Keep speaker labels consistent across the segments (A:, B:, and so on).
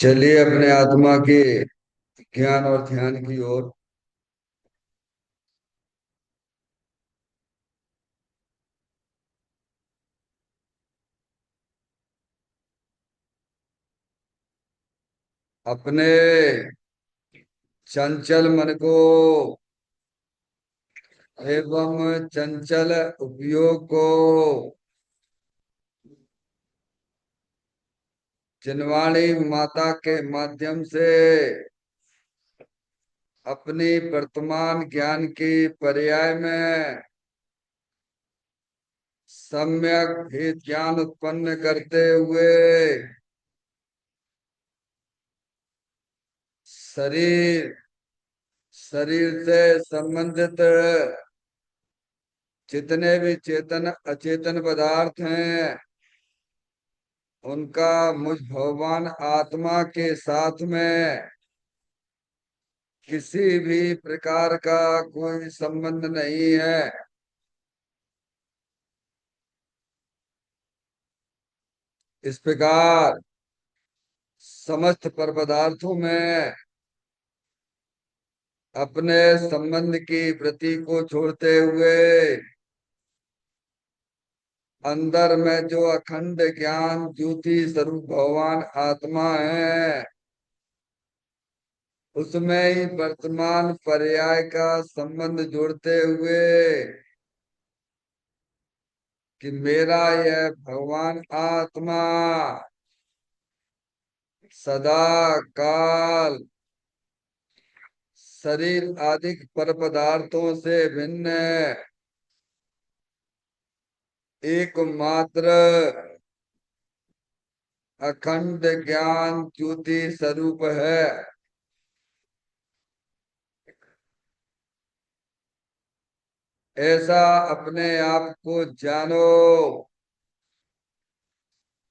A: चलिए अपने आत्मा के ज्ञान और ध्यान की ओर। अपने चंचल मन को एवं चंचल उपयोग को जिनवाणी माता के माध्यम से अपनी वर्तमान ज्ञान की पर्याय में सम्यक ही ज्ञान उत्पन्न करते हुए शरीर शरीर से संबंधित जितने भी चेतन अचेतन पदार्थ हैं उनका मुझ भगवान आत्मा के साथ में किसी भी प्रकार का कोई संबंध नहीं है। इस प्रकार समस्त पर पदार्थों में अपने संबंध की वृत्ति को छोड़ते हुए अंदर में जो अखंड ज्ञान ज्योति स्वरूप भगवान आत्मा है उसमें ही वर्तमान पर्याय का संबंध जोड़ते हुए कि मेरा यह भगवान आत्मा सदा काल शरीर आदि पर पदार्थों से भिन्न एकमात्र अखंड ज्ञान ज्योति स्वरूप है। ऐसा अपने आप को जानो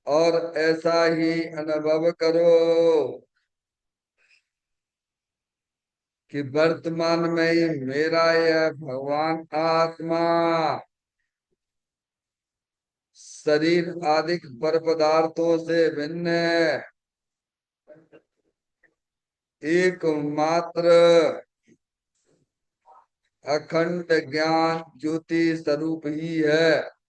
A: और ऐसा ही अनुभव करो कि वर्तमान में ही मेरा यह भगवान आत्मा शरीर आदि पर पदार्थों से भिन्न एकमात्र अखंड ज्ञान ज्योति स्वरूप ही है।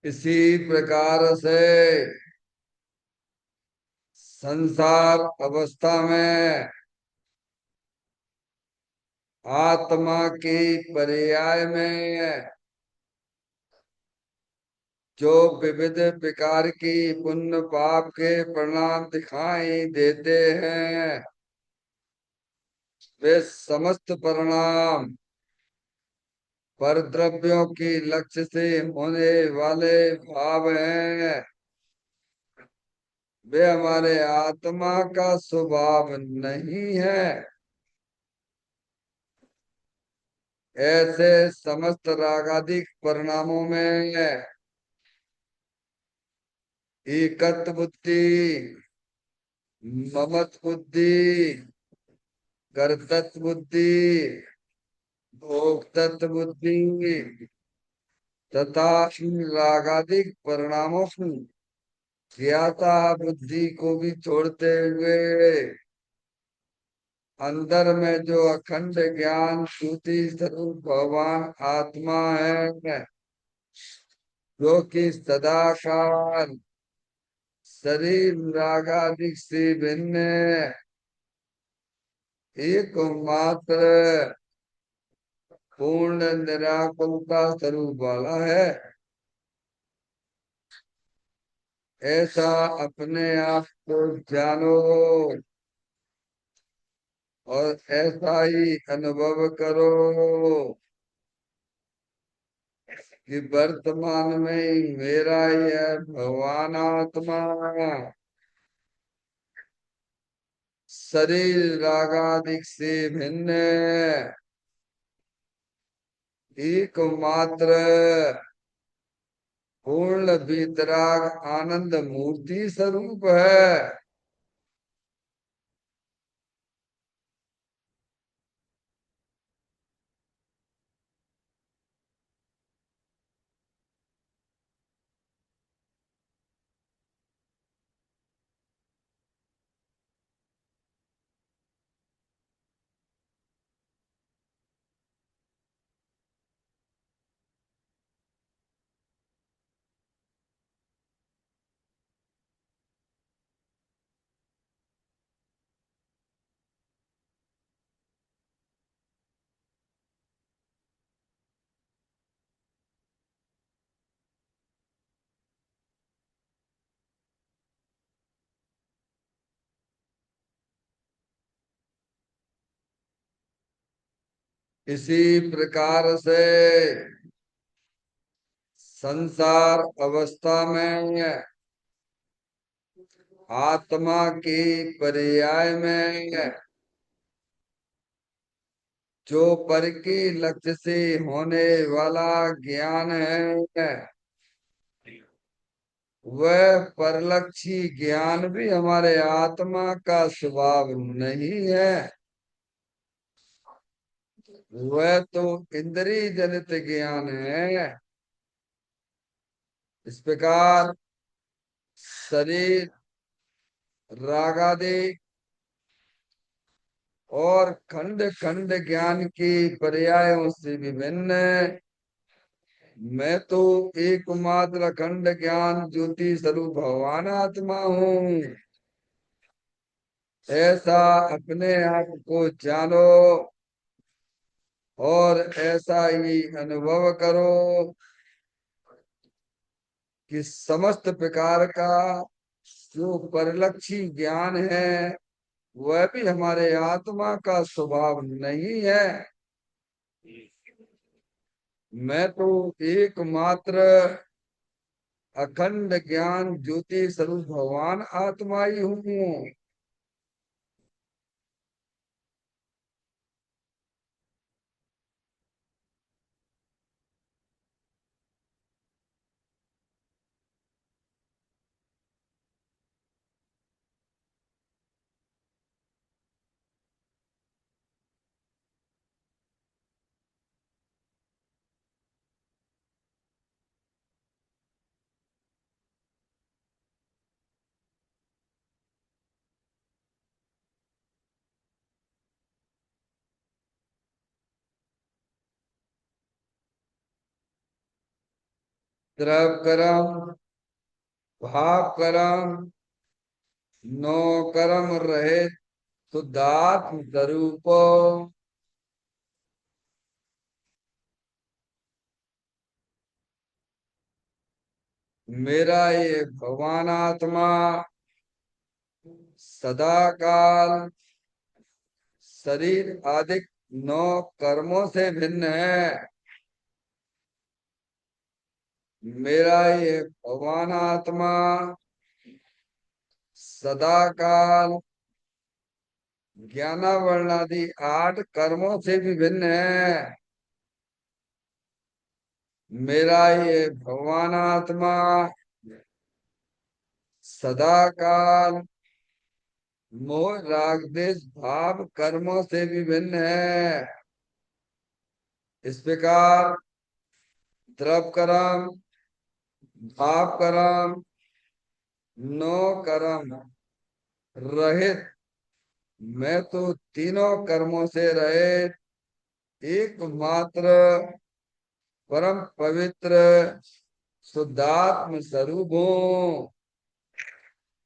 A: इसी प्रकार से संसार अवस्था में आत्मा की पर्याय में जो विविध प्रकार की पुण्य पाप के परिणाम दिखाई देते हैं वे समस्त परिणाम पर द्रव्यों की लक्ष्य से होने वाले भाव हैं। वे हमारे आत्मा का स्वभाव नहीं है। ऐसे समस्त रागादिक परिणामों में एकत्व बुद्धि ममत्व बुद्धि कर्तृत्व बुद्धि भोक्तृत्व बुद्धि तथा इन रागादिक परिणामों की ज्ञाता बुद्धि को भी छोड़ते हुए अंदर में जो अखंड ज्ञान श्रुति स्वरूप भगवान आत्मा है जो कि सदाकाल शरीर रागादिक से भिन्न एकमात्र पूर्ण निराकुलता स्वरूप वाला है। ऐसा अपने आप को जानो और ऐसा ही अनुभव करो कि वर्तमान में ही मेरा यह भगवान आत्मा शरीर रागादिक से भिन्न एकमात्र पूर्ण वितराग आनंद मूर्ति स्वरूप है। इसी प्रकार से संसार अवस्था में आत्मा के पर्याय में जो पर के लक्ष्य से होने वाला ज्ञान है वह परलक्षी ज्ञान भी हमारे आत्मा का स्वभाव नहीं है। वह तो इंद्रिय जनित ज्ञान है। इस प्रकार शरीर रागादि और खंड खंड ज्ञान के पर्यायों से विभिन्न मैं तो एकमात्र अखंड ज्ञान ज्योति स्वरूप भगवान आत्मा हूँ। ऐसा अपने आप को जानो और ऐसा ही अनुभव करो कि समस्त प्रकार का जो परिलक्षी ज्ञान है वह भी हमारे आत्मा का स्वभाव नहीं है। मैं तो एकमात्र अखंड ज्ञान ज्योति स्वरूप भगवान आत्मा ही हूँ। द्रव कर्म भाव कर्म नो कर्म रहे शुद्धात्म स्वरूप मेरा ये भगवान आत्मा सदा काल शरीर आदि नौ कर्मों से भिन्न है। मेरा ये भगवान आत्मा सदा काल ज्ञानावरणादि आठ कर्मों से भी भिन्न है। मेरा ये भगवान आत्मा सदा काल मोह राग द्वेष भाव कर्मों से भी भिन्न है। इस प्रकार द्रव कर्म भाव कर्म नो कर्म रहित मैं तो तीनों कर्मों से रहित एकमात्र परम पवित्र शुद्धात्म स्वरूप हूँ।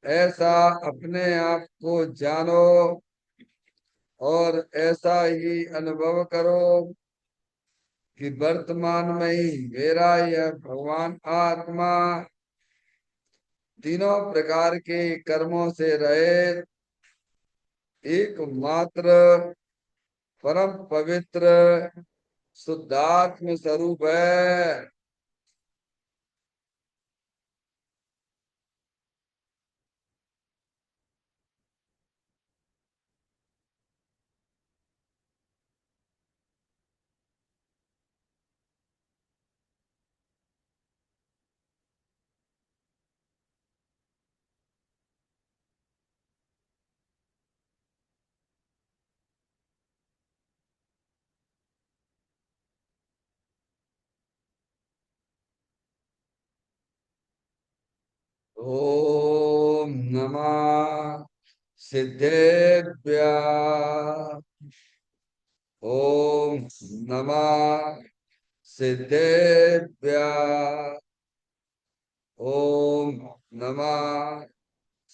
A: ऐसा अपने आप को जानो और ऐसा ही अनुभव करो कि वर्तमान में ही मेरा यह भगवान आत्मा तीनों प्रकार के कर्मों से रहित एकमात्र परम पवित्र शुद्धात्म स्वरूप है। ओम नमः सिद्धेभ्य। ओम नमः सिद्धेभ्य। ओम नमः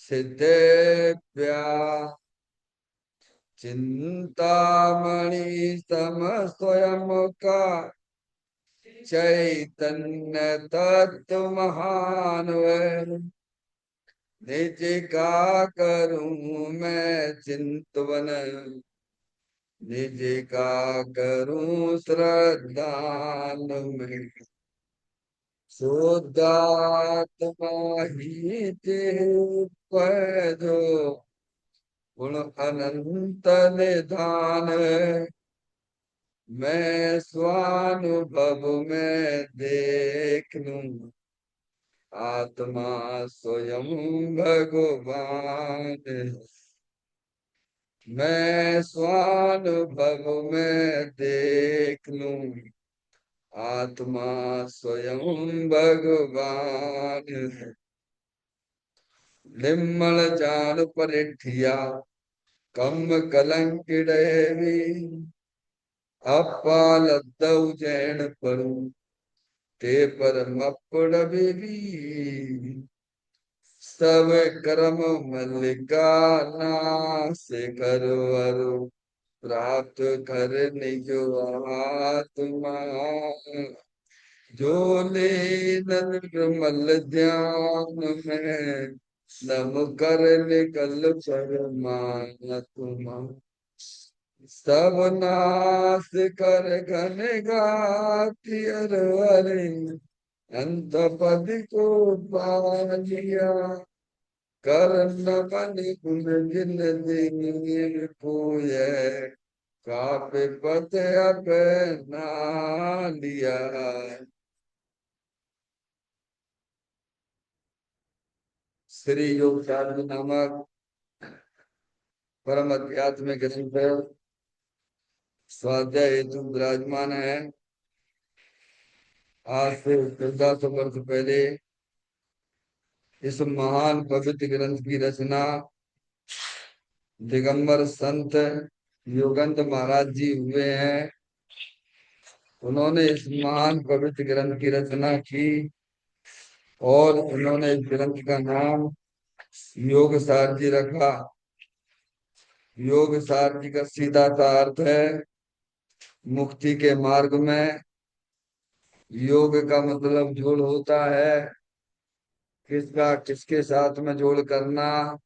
A: सिद्धेभ्य। चिंतामणि सम स्वयं का चैतन्य तत्व महान है। निज का करूं मैं चिंतवन, निज का करूं श्रद्धान में। शुद्धात्मा ही तेरे पैदो गुण अनंत निधान है। मैं स्वानुभव में देख लूं आत्मा स्वयं भगवान है। मैं स्वानुभव में देख लूं आत्मा स्वयं भगवान है। निम्मल जान परिठिया कम कलंक भी अपालद्दौ जैन परू ते पर मपड़ भी। सब कर्म मल्लिका नाश करो अरु प्राप्त कर निज आत्मा। जो ले निर्मल ध्यान में नम कर निकल परमात्मा। सब नाश कर घन गाती अरे अंत पद को पा लिया। कर्ण बन गुण जिन दिन पूय कापे पत अपना लिया। श्री योग नामक परम अध्यात्मिक ग्रंथ स्वाध्याय हेतु विराजमान है। आज से 1400 वर्ष पहले इस महान पवित्र ग्रंथ की रचना दिगंबर संत योगंत महाराज जी हुए हैं। उन्होंने इस महान पवित्र ग्रंथ की रचना की और उन्होंने इस ग्रंथ का नाम योग सार जी रखा। योग सार जी का सीधा सा अर्थ है मुक्ति के मार्ग में। योग का मतलब जोड़ होता है, किसका किसके साथ में जोड़ करना।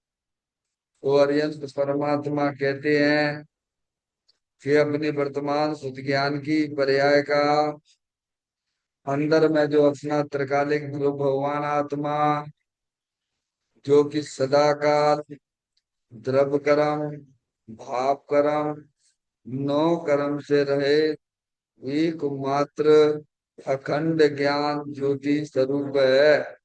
A: तो अरिहंत परमात्मा कहते हैं कि अपनी वर्तमान शुद्ध ज्ञान की पर्याय का अंदर में जो अपना त्रिकालिक ध्रुव भगवान आत्मा जो कि सदाकाल द्रव्य कर्म भाव कर्म नौ कर्म से रहे एक मात्र अखंड ज्ञान ज्योति स्वरूप है।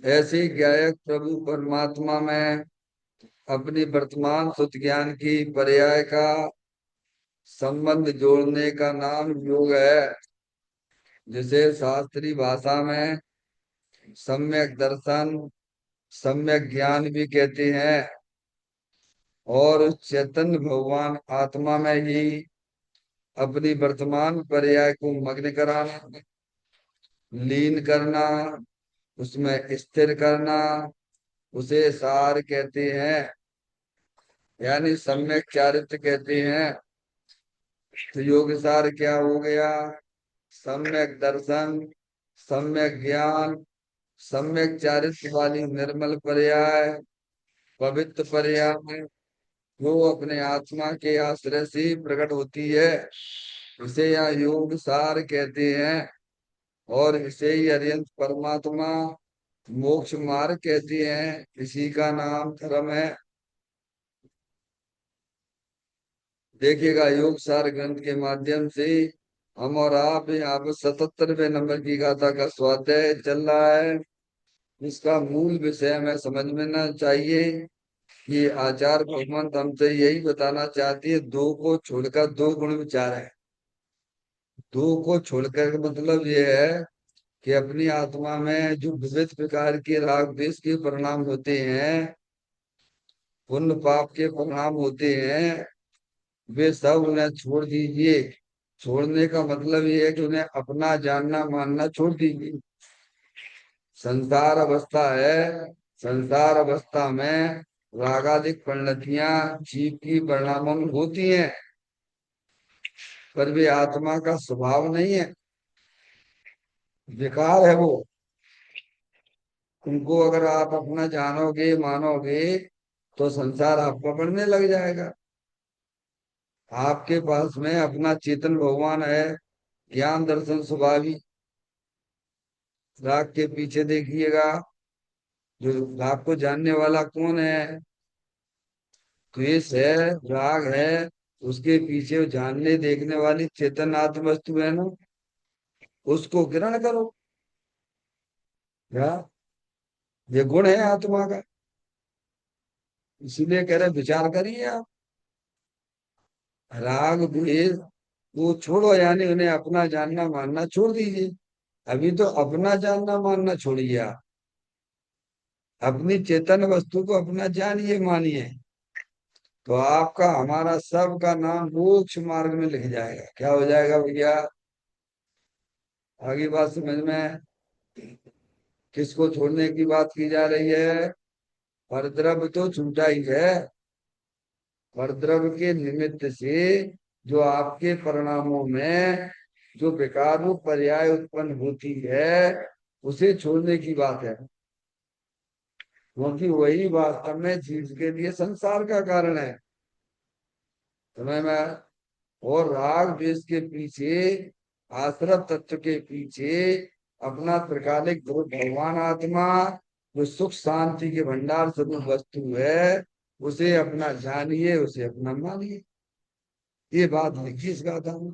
A: ऐसी गायक प्रभु परमात्मा में अपनी वर्तमान शुद्ध ज्ञान की पर्याय का संबंध जोड़ने का नाम योग है, जिसे शास्त्रीय भाषा में सम्यक दर्शन सम्यक ज्ञान भी कहते हैं। और उस चैतन्य भगवान आत्मा में ही अपनी वर्तमान पर्याय को मग्न कराना, लीन करना, उसमें स्थिर करना, उसे सार कहते हैं, यानी सम्यक चारित्र कहते हैं। तो योग सार क्या हो गया? सम्यक दर्शन, सम्यक ज्ञान, सम्यक चारित्र वाली निर्मल पर्याय पवित्र पर्याय में जो अपने आत्मा के आश्रय से प्रकट होती है, इसे यहाँ योग सार कहते हैं। और इसे ही अरिहंत परमात्मा मोक्ष मार्ग कहते हैं। इसी का नाम धर्म है। देखिएगा, योग सार ग्रंथ के माध्यम से हम और आप यहाँ पर 77वें नंबर की गाथा का स्वाध्याय चल रहा है। इसका मूल विषय हमें समझ में ना चाहिए। ये आचार्य भगवंत हमसे यही बताना चाहती है, दो को छोड़कर दो गुण विचार है। दो को छोड़कर का मतलब ये है कि अपनी आत्मा में जो विविध प्रकार के राग द्वेष के परिणाम होते हैं, पुण्य पाप के परिणाम होते हैं, वे सब उन्हें छोड़ दीजिए। छोड़ने का मतलब ये है कि उन्हें अपना जानना मानना छोड़ दीजिए। संसार अवस्था है। संसार अवस्था में रागादिक परिणतियां जीव की परिणामों में होती हैं, पर वे आत्मा का स्वभाव नहीं है, विकार है वो। उनको अगर आप अपना जानोगे मानोगे तो संसार आपको पकड़ने लग जाएगा। आपके पास में अपना चेतन भगवान है, ज्ञान दर्शन स्वभावी। राग के पीछे देखिएगा, जो राग को जानने वाला कौन है? द्वेष है, राग है, उसके पीछे वो जानने देखने वाली चेतन आत्म वस्तु है ना, उसको ग्रहण करो। क्या? ये गुण है आत्मा का। इसीलिए कह रहे विचार करिए आप। राग द्वेष वो छोड़ो, यानी उन्हें अपना जानना मानना छोड़ दीजिए। अभी तो अपना जानना मानना छोड़िए आप। अपनी चेतन वस्तु को अपना जानिए मानिए, तो आपका हमारा सब का नाम मोक्ष मार्ग में लिख जाएगा। क्या हो जाएगा भैया? आगे बात समझ में? किसको छोड़ने की बात की जा रही है? परद्रव्य तो छूटा ही है। परद्रव्य के निमित्त से जो आपके परिणामों में जो विकार रूप पर्याय उत्पन्न होती है, उसे छोड़ने की बात है। क्योंकि वही वास्तव में जीव के लिए संसार का कारण है। समय में और राग द्वेष के पीछे, आश्रत तत्व के पीछे अपना त्रिकालिक गुरु भगवान आत्मा, जो सुख शांति के भंडार स्वरूप वस्तु है, उसे अपना जानिए, उसे अपना मानिए। ये बात लिखी इस गाथा में।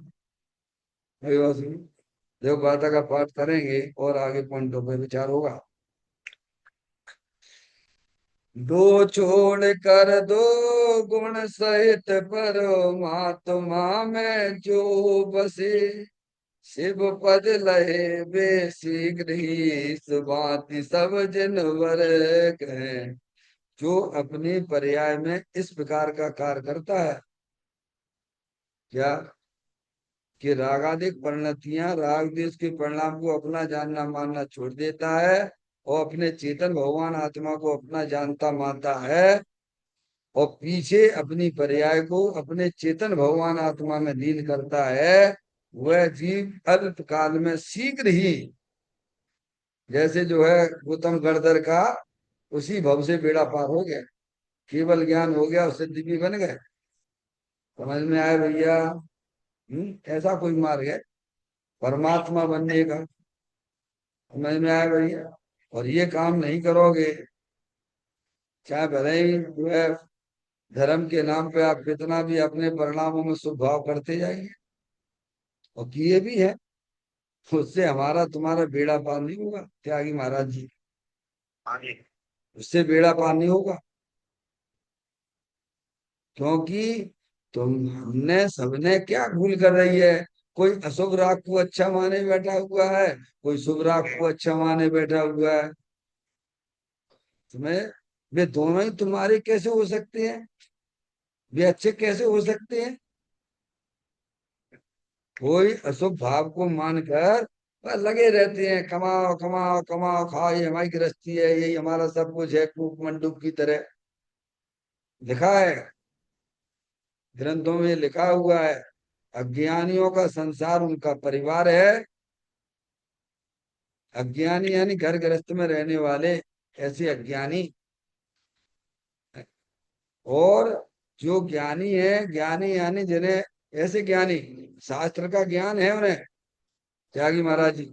A: अभी बस देखो, गाथा का पाठ करेंगे और आगे पॉइंटों पर विचार होगा। दो छोड़ कर दो गुण सहित परमात्मा में जो बसे, शिव पद लहे वे शीघ्र ही सुभांति सब जिन वर कहें। जो अपने पर्याय में इस प्रकार का कार्य करता है, क्या? कि रागादिक परिणतियां राग देश के परिणाम को अपना जानना मानना छोड़ देता है और अपने चेतन भगवान आत्मा को अपना जानता मानता है, और पीछे अपनी पर्याय को अपने चेतन भगवान आत्मा में लीन करता है। वह जीव अल्प काल में शीघ्र ही, जैसे जो है गौतम गणधर का, उसी भव से बेड़ा पार हो गया, केवल ज्ञान हो गया, उससे दिव्य बन गए। समझ में आया भैया? ऐसा कोई मार्ग है परमात्मा बनने का। समझ में आया भैया? और ये काम नहीं करोगे, चाहे भले ही जो है धर्म के नाम पे आप कितना भी अपने परिणामों में शुभ भाव करते जाइए, और किए भी है, उससे हमारा तुम्हारा बेड़ा पार नहीं होगा त्यागी महाराज जी। उससे बेड़ा पार नहीं होगा। क्योंकि तुमने सबने क्या भूल कर रही है? कोई अशुभ राग को अच्छा माने बैठा हुआ है, कोई शुभ राग को अच्छा माने बैठा हुआ है। तुम्हें वे दोनों ही तुम्हारे कैसे हो सकते हैं? वे अच्छे कैसे हो सकते हैं? कोई अशुभ भाव को मानकर बस लगे रहते हैं, कमाओ कमाओ कमाओ खाओ, ये हमारी गृहस्थी है, यही हमारा सब कुछ है, कूप मंडूक की तरह। लिखा है ग्रंथों में, लिखा हुआ है, अज्ञानियों का संसार उनका परिवार है। अज्ञानी यानी घर गृहस्थ में रहने वाले, ऐसे अज्ञानी और जो ज्ञानी है, ज्ञानी यानी जिन्हें, ऐसे ज्ञानी शास्त्र का ज्ञान है उन्हें, त्यागी महाराज जी,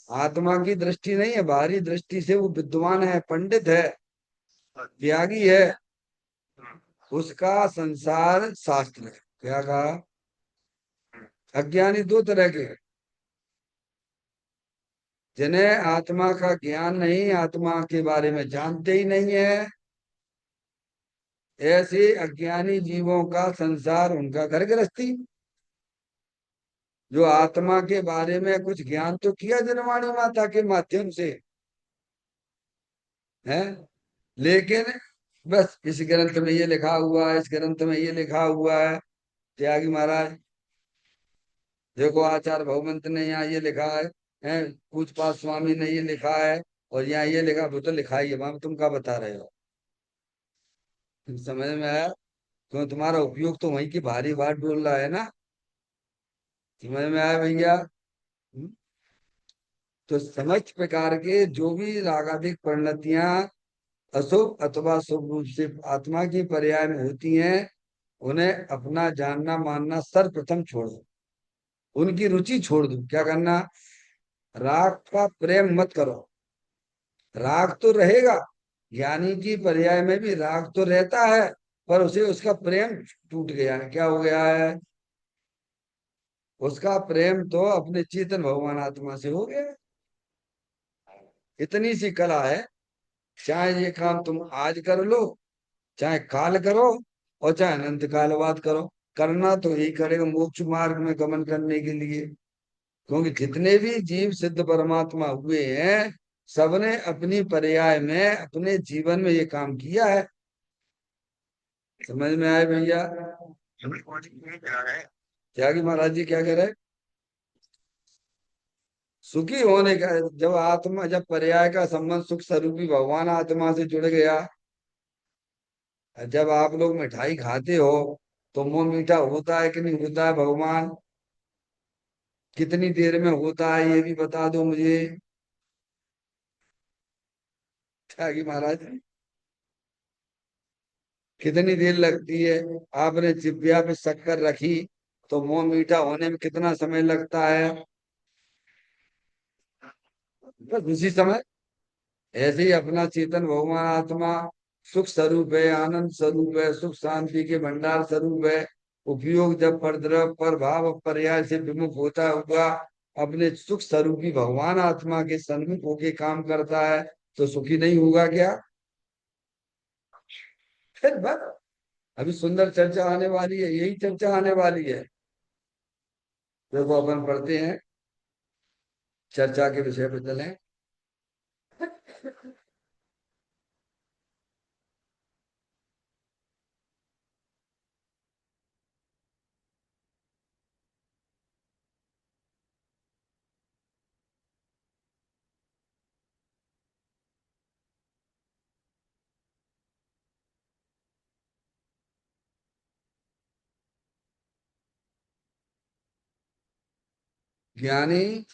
A: आत्मा की दृष्टि नहीं है, बाहरी दृष्टि से वो विद्वान है, पंडित है, त्यागी है, उसका संसार शास्त्र है। क्या कहा? अज्ञानी दो तरह के हैं, जिन्हें आत्मा का ज्ञान नहीं, आत्मा के बारे में जानते ही नहीं है, ऐसे अज्ञानी जीवों का संसार, उनका घर गृहस्थी। जो आत्मा के बारे में कुछ ज्ञान तो किया जनवाणी माता के माध्यम से है, लेकिन बस इस ग्रंथ में ये लिखा हुआ है, इस ग्रंथ में ये लिखा हुआ है। त्यागी महाराज, देखो आचार्य भगवंत ने यहाँ ये लिखा है, पूजपाठ स्वामी ने ये लिखा है, और यहाँ ये लिखा, वो तो लिखा ही है, वहां तुम क्या बता रहे हो? समझ में आया? क्यों, तुम्हारा उपयोग तो वहीं की भारी बात बोल रहा है ना। समझ में आया भैया? हम्म? तो समस्त प्रकार के जो भी रागाधिक परिणतियां अशुभ अथवा शुभ रूप से आत्मा की पर्याय में होती हैं, उन्हें अपना जानना मानना सर्वप्रथम छोड़ दो, उनकी रुचि छोड़ दो। क्या करना? राग का प्रेम मत करो। राग तो रहेगा, ज्ञानी की पर्याय में भी राग तो रहता है, पर उसे उसका प्रेम टूट गया है। क्या हो गया है? उसका प्रेम तो अपने चेतन भगवान आत्मा से हो गया है। इतनी सी कला है, चाहे ये काम तुम आज कर लो, चाहे काल करो, और चाहे अनंत काल बाद करो, करना तो यही करेगा मोक्ष मार्ग में गमन करने के लिए। क्योंकि जितने भी जीव सिद्ध परमात्मा हुए हैं, सबने अपनी पर्याय में अपने जीवन में ये काम किया है। समझ में आए भैया? त्यागी महाराज जी क्या कह रहे हैं? सुखी होने का, जब आत्मा, जब पर्याय का संबंध सुख स्वरूपी भगवान आत्मा से जुड़ गया, जब आप लोग मिठाई खाते हो तो मुंह मीठा होता है कि नहीं होता है? भगवान कितनी देर में होता है, ये भी बता दो मुझे। त्यागी महाराज, कितनी देर लगती है? आपने जिब्या पे शक्कर रखी तो मुंह मीठा होने में कितना समय लगता है? बस उसी समय। ऐसे ही अपना चेतन भगवान आत्मा सुख स्वरूप है, आनंद स्वरूप है, सुख शांति के भंडार स्वरूप है। उपयोग जब परद्रव पर भाव पर्याय से विमुख होता हुआ अपने सुख स्वरूपी भगवान आत्मा के सन्मुख होके काम करता है, तो सुखी नहीं होगा क्या? फिर बस, अभी सुंदर चर्चा आने वाली है, यही चर्चा आने वाली है। देखो अपन पढ़ते हैं, चर्चा के विषय पे चलें। ज्ञानी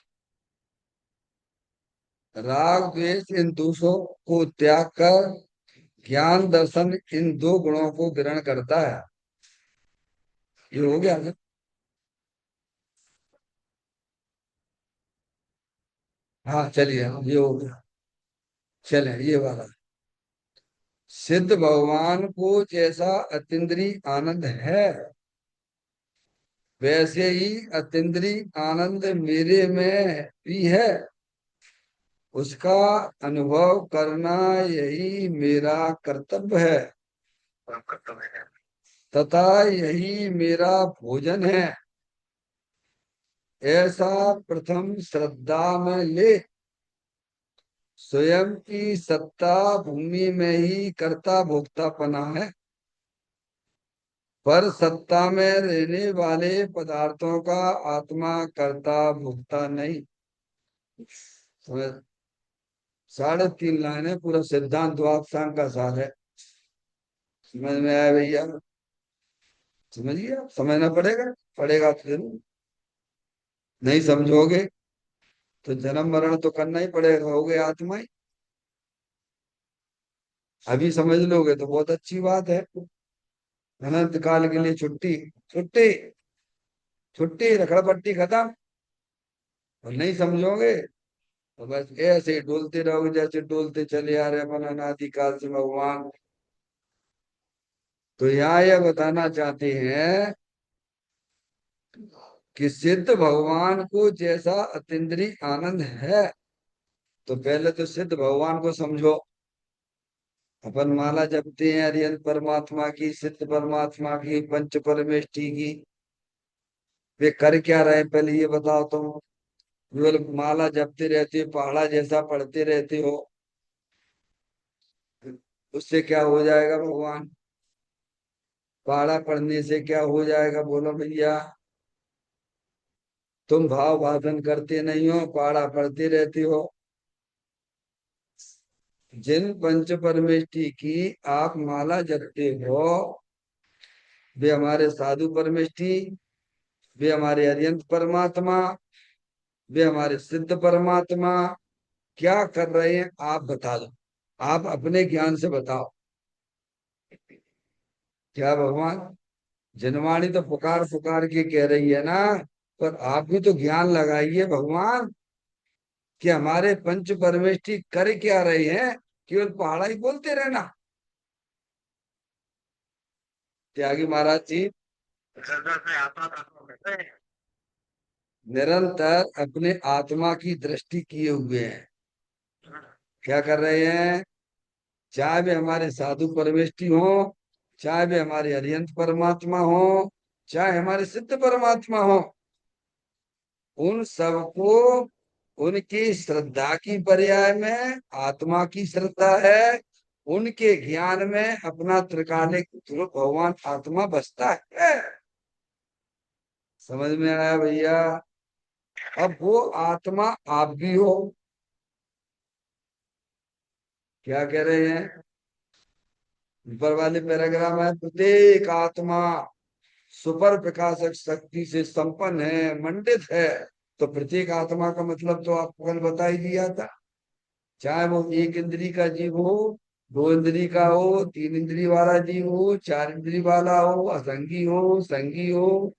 A: राग द्वेष इन दोषों को त्याग कर ज्ञान दर्शन इन दो गुणों को ग्रहण करता है। ये हो गया ना? हाँ चलिए, ये हो गया। चले ये वाला, सिद्ध भगवान को जैसा अतीन्द्रिय आनंद है, वैसे ही अतीन्द्रिय आनंद मेरे में भी है। उसका अनुभव करना यही मेरा कर्तव्य है, तथा यही मेरा भोजन है। ऐसा प्रथम श्रद्धा में ले, स्वयं की सत्ता भूमि में ही कर्ता भोक्ता पना है, पर सत्ता में रहने वाले पदार्थों का आत्मा कर्ता भोक्ता नहीं। समझ? 3.5 लाइन है, पूरा सिद्धांत द्वादशांग का सार है। समझ में आया भैया? समझिए, आप समझना पड़ेगा, पड़ेगा तो जरूर। नहीं समझोगे तो जन्म मरण तो करना ही पड़ेगा, हो गए आत्मा ही। अभी समझ लोगे तो बहुत अच्छी बात है। अनंत काल के लिए छुट्टी, छुट्टी, छुट्टी, रखड़ पट्टी खत्म। और नहीं समझोगे तो बस ऐसे ही डोलते रहोगे जैसे डोलते चले आ रहे अपन अनादिकाल से भगवान। तो यहाँ यह बताना चाहते हैं कि सिद्ध भगवान को जैसा अतीन्द्रिय आनंद है, तो पहले तो सिद्ध भगवान को समझो। अपन माला जपते हैं अरिहंत परमात्मा की, सिद्ध परमात्मा की, पंच परमेष्टि की। वे कर क्या रहे हैं पहले ये बताओ तुम। केवल माला जपते रहते हो, पहाड़ा जैसा पढ़ते रहते हो, उससे क्या हो जाएगा भगवान? पहाड़ा पढ़ने से क्या हो जाएगा बोलो भैया? तुम भाव भाषण करते नहीं हो, पहाड़ा पढ़ते रहते हो। जिन पंच परमेष्टि की आप माला जपते हो, वे हमारे साधु परमेष्टि, वे हमारे अरिहंत परमात्मा, वे हमारे सिद्ध परमात्मा क्या कर रहे हैं आप बता दो। आप अपने ज्ञान से बताओ। क्या भगवान? जनवाणी तो पुकार पुकार के कह रही है ना, पर आप भी तो ज्ञान लगाइए भगवान कि हमारे पंच परमेष्टि कर क्या रहे हैं। केवल पहाड़ा ही बोलते रहना। त्यागी महाराज जी निरंतर अपने आत्मा की दृष्टि किए हुए हैं। क्या कर रहे हैं? चाहे वे हमारे साधु परमेष्टि हो, चाहे वे हमारे अरिहंत परमात्मा हो, चाहे हमारे सिद्ध परमात्मा हो, उन सबको उनकी श्रद्धा की पर्याय में आत्मा की श्रद्धा है। उनके ज्ञान में अपना त्रिकालिक स्वरूप भगवान आत्मा बसता है। समझ में आया भैया? अब वो आत्मा आप भी हो। क्या कह रहे हैं ऊपर वाले पैराग्राफ में? प्रत्येक आत्मा सुपर प्रकाशक शक्ति से संपन्न है, मंडित है। तो प्रत्येक आत्मा का मतलब तो आपको कल बता ही दिया था। चाहे वो एक इंद्री का जीव हो, दो इंद्री का हो, तीन इंद्री वाला जीव हो, चार इंद्री वाला हो, असंगी हो, संगी हो,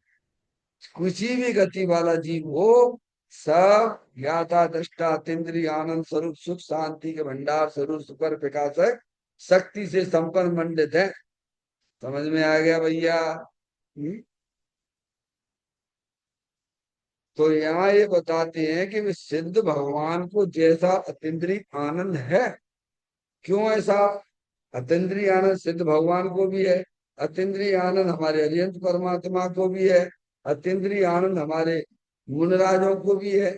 A: किसी भी गति वाला जीव हो, सब ज्ञाता दृष्टा अतीन्द्रिय आनंद स्वरूप सुख शांति के भंडार स्वरूप सुपर प्रकाशक शक्ति से संपन्न मंडित है। समझ में आ गया भैया? तो यहाँ ये बताते हैं कि वे सिद्ध भगवान को जैसा अतीन्द्रिय आनंद है। क्यों ऐसा? अतीन्द्रिय आनंद सिद्ध भगवान को भी है, अतीन्द्रिय आनंद हमारे अरिहंत परमात्मा को भी है, अतीन्द्रिय आनंद हमारे मुनराजों को भी है।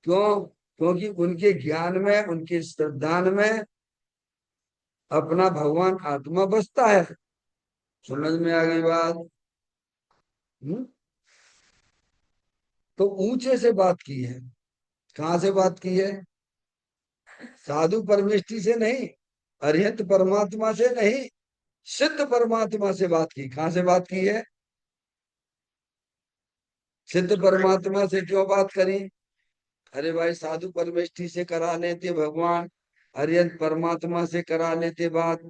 A: क्यों? क्योंकि उनके ज्ञान में, उनके श्रद्धान में अपना भगवान आत्मा बसता है। समझ में आ गई बात? हम्म? तो ऊंचे से बात की है। कहाँ से बात की है? साधु परमेष्टि से नहीं, अरिहंत परमात्मा से नहीं, सिद्ध परमात्मा से बात की। कहाँ से बात की है? सिद्ध परमात्मा से क्यों बात करी? अरे भाई साधु परमेष्टि से करा लेते भगवान, अरिहंत परमात्मा से करा लेते बात।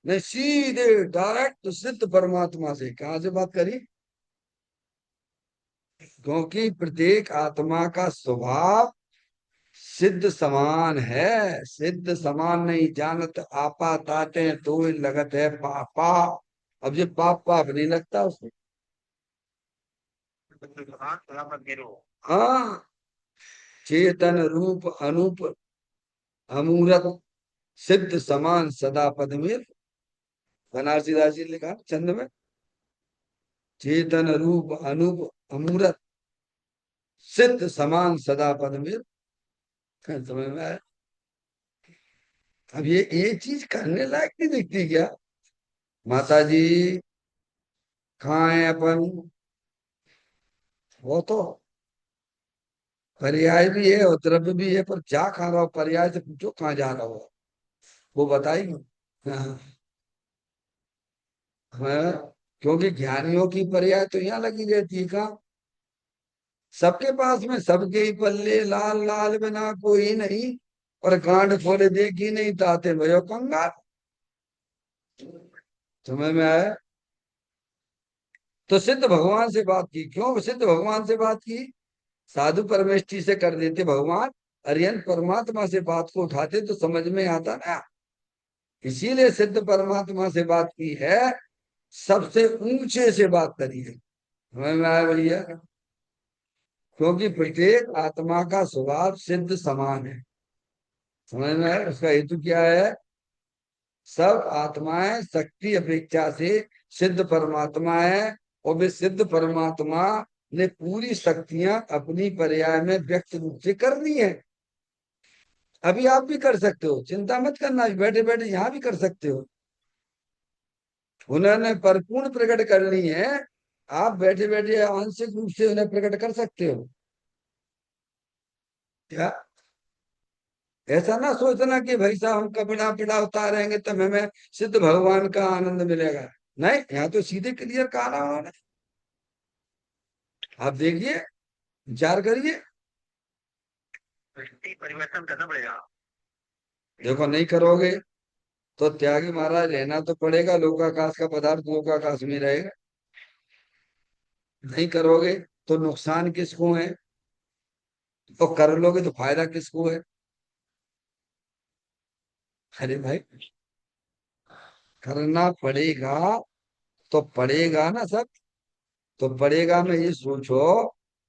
A: नहीं, सीधे डायरेक्ट सिद्ध परमात्मा से। कहाँ से बात करी? क्योंकि प्रत्येक आत्मा का स्वभाव सिद्ध समान है। सिद्ध समान नहीं जानत आपा ताते तो लगत है पापा। अब ये पाप पाप नहीं लगता उसको। हाँ, चेतन रूप अनूप अमूरत सिद्ध समान सदा पद में। बनारसी दास जी ने लिखा छंद में, चेतन रूप अनूप अमूरत सिद्ध समान सदा पद में। समझ में आया? अब ये चीज करने लायक नहीं दिखती क्या? माता जी कहाँ है अपन? वो तो पर्याय भी है और द्रव्य भी है, पर जा कहाँ रहा हो? पर्याय से पूछो कहाँ जा रहा हो, वो बताएंगे। हाँ, हाँ, क्योंकि ज्ञानियों की पर्याय तो यहाँ लगी रहती है। कहाँ? सबके पास में, सबके ही पल्ले लाल लाल बिना कोई नहीं। और गांड खोले देखी नहीं ताते भयो कंगाल। समझ में आया? तो सिद्ध भगवान से बात की, क्यों सिद्ध भगवान से बात की? साधु परमेष्ठी से कर देते भगवान, अरियन परमात्मा से बात को उठाते तो समझ में आता ना। इसीलिए सिद्ध परमात्मा से बात की है, सबसे ऊंचे से बात करी है। समझ में आया भैया? क्योंकि प्रत्येक आत्मा का स्वभाव सिद्ध समान है। समझ में आया? उसका हेतु क्या है? सब आत्माएं शक्ति अपेक्षा से सिद्ध परमात्मा है, और वे सिद्ध परमात्मा ने पूरी शक्तियां अपनी पर्याय में व्यक्त रूप से कर दी है। अभी आप भी कर सकते हो, चिंता मत करना, बैठे बैठे यहाँ भी कर सकते हो। उन्होंने परिपूर्ण प्रकट करनी है, आप बैठे बैठे आंशिक रूप से उन्हें प्रकट कर सकते हो। क्या ऐसा ना सोचना कि भाई साहब हम कपड़ा पड़ा उतारेंगे तब हमें सिद्ध भगवान का आनंद मिलेगा। नहीं, यहाँ तो सीधे क्लियर कहा ना उन्होंने। आप देखिए, विचार करिए। परिवर्तन करना पड़ेगा। देखो नहीं करोगे तो त्यागी महाराज रहना तो पड़ेगा, लोकाकाश का पदार्थ लोकाकाश में रहेगा। नहीं करोगे तो नुकसान किसको है, तो कर लोगे तो फायदा किसको है? अरे भाई, करना पड़ेगा तो पड़ेगा ना सब। तो पड़ेगा में ये सोचो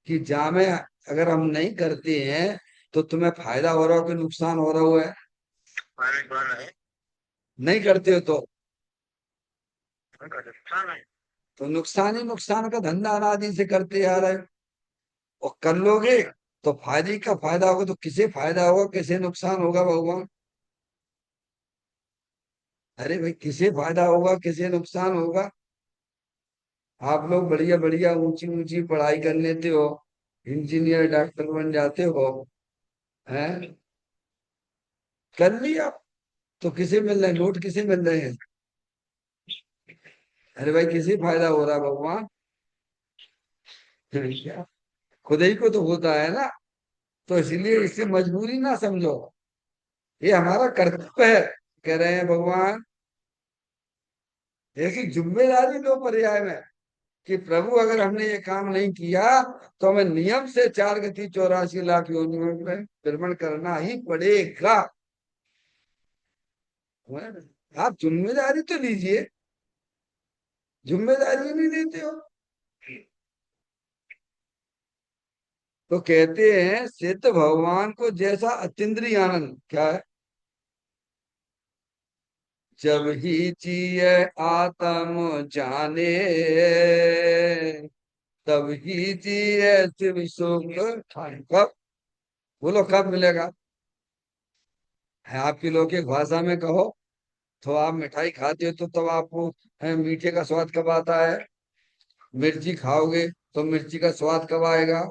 A: कि जामे अगर हम नहीं करते हैं तो तुम्हें फायदा हो रहा हो कि नुकसान हो रहा है? नहीं करते हो तो नुकसान ही नुकसान का धंधा अनादि से करते आ रहे हो। और कर लोगे तो फायदे का फायदा होगा, तो किसे फायदा होगा किसे नुकसान होगा भगवान? अरे भाई, किसे फायदा होगा किसे नुकसान होगा? आप लोग बढ़िया बढ़िया ऊंची ऊंची पढ़ाई कर लेते हो, इंजीनियर डॉक्टर बन जाते हो, हैं? कर लिया, तो किसे मिल रहे हैं नोट, किसे मिल रहे हैं? अरे भाई, किसे फायदा हो रहा है भगवान? क्या खुद ही को तो होता है ना। तो इसलिए इसे मजबूरी ना समझो, ये हमारा कर्तव्य है। कह रहे हैं भगवान, ऐसी जिम्मेदारी लो पर्याय में कि प्रभु अगर हमने ये काम नहीं किया तो हमें नियम से 4 गति 84 लाख योनियों में भ्रमण करना ही पड़ेगा। आप जिम्मेदारी तो लीजिए, जिम्मेदारी नहीं देते हो। तो कहते हैं सिद्ध भगवान को जैसा अतीन्द्रिय आनंद क्या है? जब ही जिए आत्म जाने, तब ही जिए शिव सुख ठान। कब? बोलो कब मिलेगा? है आपकी लौकिक भाषा में कहो तो आप मिठाई खाते हो तो तब आपको मीठे का स्वाद कब आता है? मिर्ची खाओगे तो मिर्ची का स्वाद कब आएगा?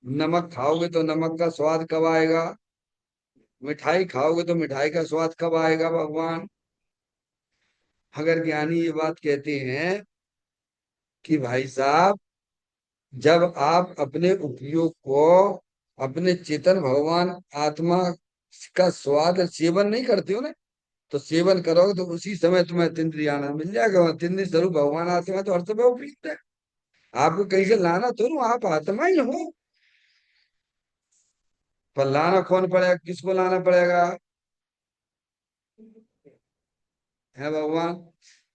A: नमक खाओगे तो नमक का स्वाद कब आएगा? मिठाई खाओगे तो मिठाई का स्वाद कब आएगा भगवान? अगर ज्ञानी ये बात कहते हैं कि भाई साहब, जब आप अपने उपयोग को अपने चेतन भगवान आत्मा का स्वाद सेवन नहीं करते हो ना, तो सेवन करोगे तो उसी समय तुम्हें अतीन्द्रिय आनंद मिल जाएगा। अतीन्द्रिय स्वरूप भगवान आत्मा तो हर समय उपयुक्त है। आपको कहीं से लाना तो नहीं, आप आत्मा ही हो। पर लाना कौन पड़ेगा, किसको लाना पड़ेगा? है भगवान।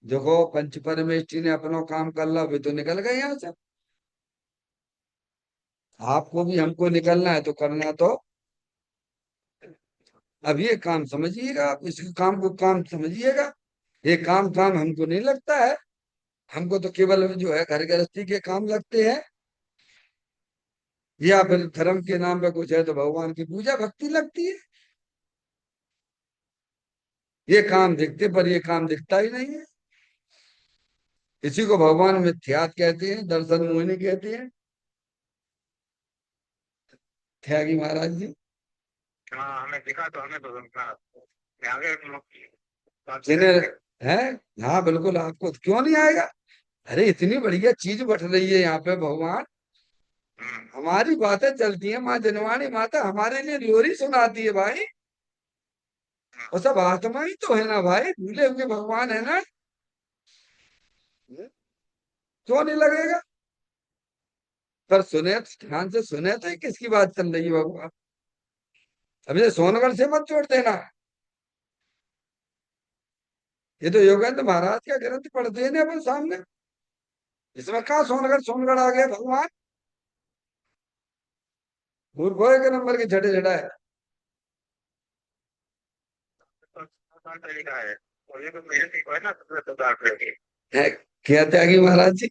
A: देखो पंच परमेष्ठी ने अपना काम कर ला, वे तो निकल गए यहाँ से। आपको भी हमको निकलना है तो करना तो अब ये काम समझिएगा, आप इस काम को काम समझिएगा। ये काम काम हमको नहीं लगता है। हमको तो केवल जो है घर गृहस्थी के काम लगते हैं, या फिर धर्म के नाम पे कुछ है तो भगवान की पूजा भक्ति लगती है। ये काम दिखते पर ये काम दिखता ही नहीं है। इसी को भगवान मिथ्यात कहते हैं, दर्शन मोहिनी कहते हैं। त्यागी महाराज जी। हाँ, हमें दिखा तो हमें पसंद था। आगे जिन्हें है, हाँ बिल्कुल, आपको क्यों नहीं आएगा? अरे इतनी बढ़िया चीज बट रही है यहाँ पे भगवान। हमारी बातें चलती है, माँ जनवाणी माता हमारे लिए लोरी सुनाती है भाई। और सब आत्मा ही तो है ना भाई, भूले हुए भगवान है ना। क्यों नहीं लगेगा? पर सुने, ध्यान से सुने तो ये किसकी बात चल रही है भगवान। अभी से सोनगढ़ से मत छोड़ देना। ये तो योगेंद्र महाराज का ग्रंथ पढ़ते हैं ना अपन सामने। इसमें कहा सोनगढ़ सोनगढ़ आ गया भगवान। मूर्ख हो एक नंबर के छठे छठा है। क्या त्यागी महाराज जी?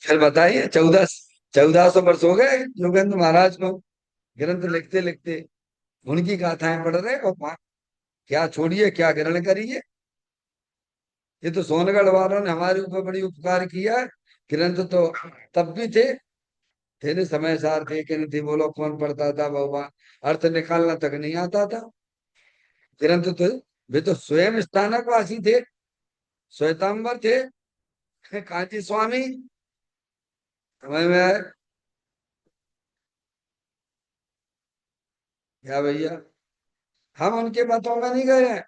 A: फिर बताइए, 1400 वर्ष हो गए योगेंद्र महाराज को ग्रंथ लिखते लिखते। उनकी गाथाएं पढ़ रहे हो। क्या छोड़िए क्या ग्रहण करिए। ये तो सोनगढ़ वालों ने हमारे ऊपर बड़ी उपकार किया है। ग्रंथ तो तब भी थे न, समय सार थे कि नहीं थे, बोलो कौन पढ़ता था भगवान। अर्थ निकालना तक नहीं आता था। ग्रंथ तो वे तो स्वयं स्थानक वासी थे, श्वेतांबर थे, कांची स्वामी। समझ में आए? क्या भैया, हम उनके मतों में नहीं गए हैं,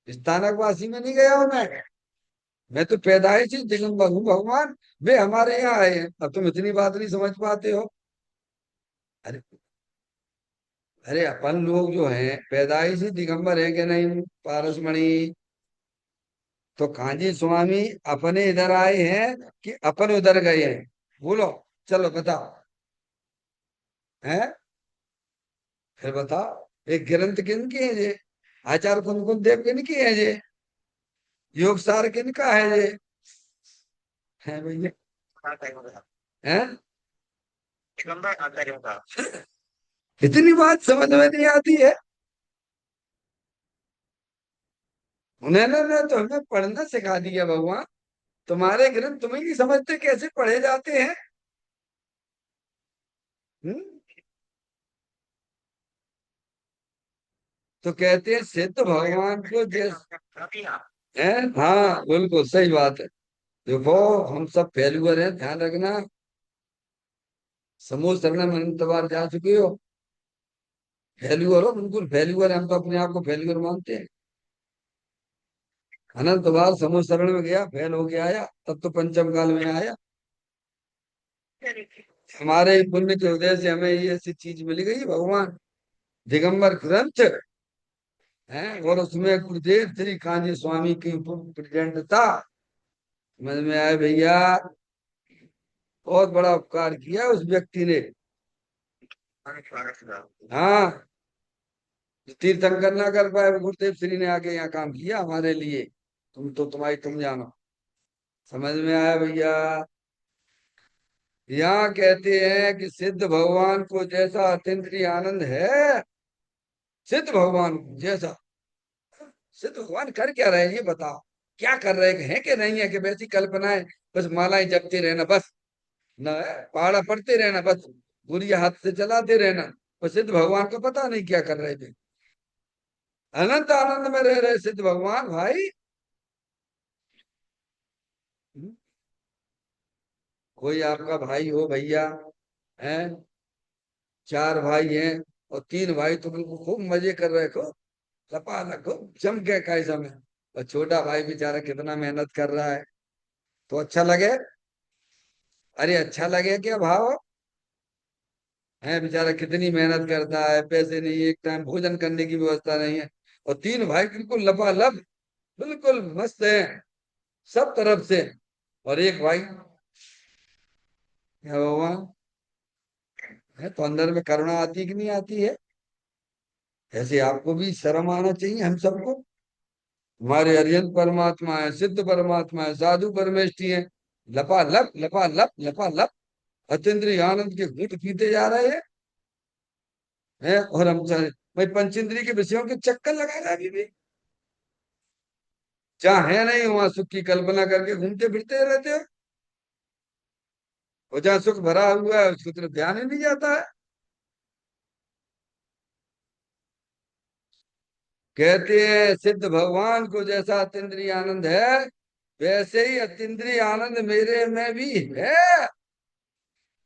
A: स्थानक वासी में नहीं गया हूं मैं। मैं तो पैदाइश ही दिगंबर हूँ भगवान। वे हमारे यहाँ आए हैं, अब तुम इतनी बात नहीं समझ पाते हो। अरे, अरे अपन लोग जो हैं पैदाइश ही दिगंबर है कि नहीं पारसमणि? तो कांजी स्वामी अपने इधर आए हैं कि अपन उधर गए हैं? बोलो, चलो बताओ। हैं? फिर बताओ, एक ग्रंथ किन के हैं ये? आचार्य कुंदकुन देव किन के हैं ये? योग सार किन का है ये? है भैया? हैं? इतनी बात समझ में नहीं आती है। उन्होंने ने तो हमें पढ़ना सिखा दिया भगवान। तुम्हारे ग्रंथ तुम्हें नहीं समझते कैसे पढ़े जाते हैं। हम्म? तो कहते हैं सिद्ध भगवान को जैसे है। हाँ बिल्कुल सही बात है। देखो, हम सब फेल्यूअर हैं, ध्यान रखना। समूह शरण में अनंत बार जा चुके हो। फेल्यूअर हो, बिल्कुल फेल्यूअर है। हम तो अपने आप को फेल्यूअर मानते हैं। अनंत बार समूह शरण में गया, फेल हो गया आया, तब तो पंचम काल में आया। हमारे ही पुण्य के उदय से हमें ये ऐसी चीज मिल गई भगवान, दिगंबर ग्रंथ है। और उसमें गुरुदेव श्री कांजी स्वामी की प्रेजेंट था। समझ में आए भैया? बहुत बड़ा उपकार किया उस व्यक्ति ने। हाँ, जो तीर्थंकर ना कर पाए वो गुरुदेव श्री ने आके यहाँ काम किया हमारे लिए। तुम तो तुम्हारी तुम जानो। समझ में आया भैया? यहाँ कहते हैं कि सिद्ध भगवान को जैसा अतीन्द्रिय आनंद है, सिद्ध भगवान को जैसा। सिद्ध भगवान कर क्या रहे हैं ये बताओ। क्या कर रहे हैं कि नहीं है कि वैसी कल्पनाएं, बस मालाएं जपते रहना बस, न पहाड़ा पढ़ते रहना बस, गुड़िया हाथ से चलाते रहना। और सिद्ध भगवान को पता नहीं क्या कर रहे थे। अनंत आनंद में रह रहे सिद्ध भगवान भाई। कोई आपका भाई हो भैया, है, चार भाई हैं, और तीन भाई तो बिल्कुल खूब मजे कर रहे हो, लपा खूब जम के काय समय। और छोटा भाई बेचारा कितना मेहनत कर रहा है, तो अच्छा लगे? अरे अच्छा लगे क्या भाव? है बेचारा कितनी मेहनत करता है, पैसे नहीं, एक टाइम भोजन करने की व्यवस्था नहीं है। और तीन भाई बिल्कुल लबालब, बिल्कुल मस्त है सब तरफ से। और एक भाई, क्या भगवान है, तो अंदर में करुणा आती कि नहीं आती है? ऐसे आपको भी शर्म आना चाहिए हम सबको। हमारे अरिहंत परमात्मा है, सिद्ध परमात्मा है, साधु परमेष्ठी है, लपालप लपालप लपालप अतीन्द्रिय आनंद के घूंट पीते जा रहे हैं। और हम चाहे भाई पंचेंद्रिय के विषयों के चक्कर लगा रहा है अभी भी। जहाँ है नहीं वहां सुख की कल्पना करके घूमते फिरते रहते हो। और जहाँ सुख भरा हुआ है उसकी तरफ ध्यान ही नहीं जाता है। कहते हैं सिद्ध भगवान को जैसा अतीन्द्रिय आनंद है, वैसे ही अतीन्द्रिय आनंद मेरे में भी है।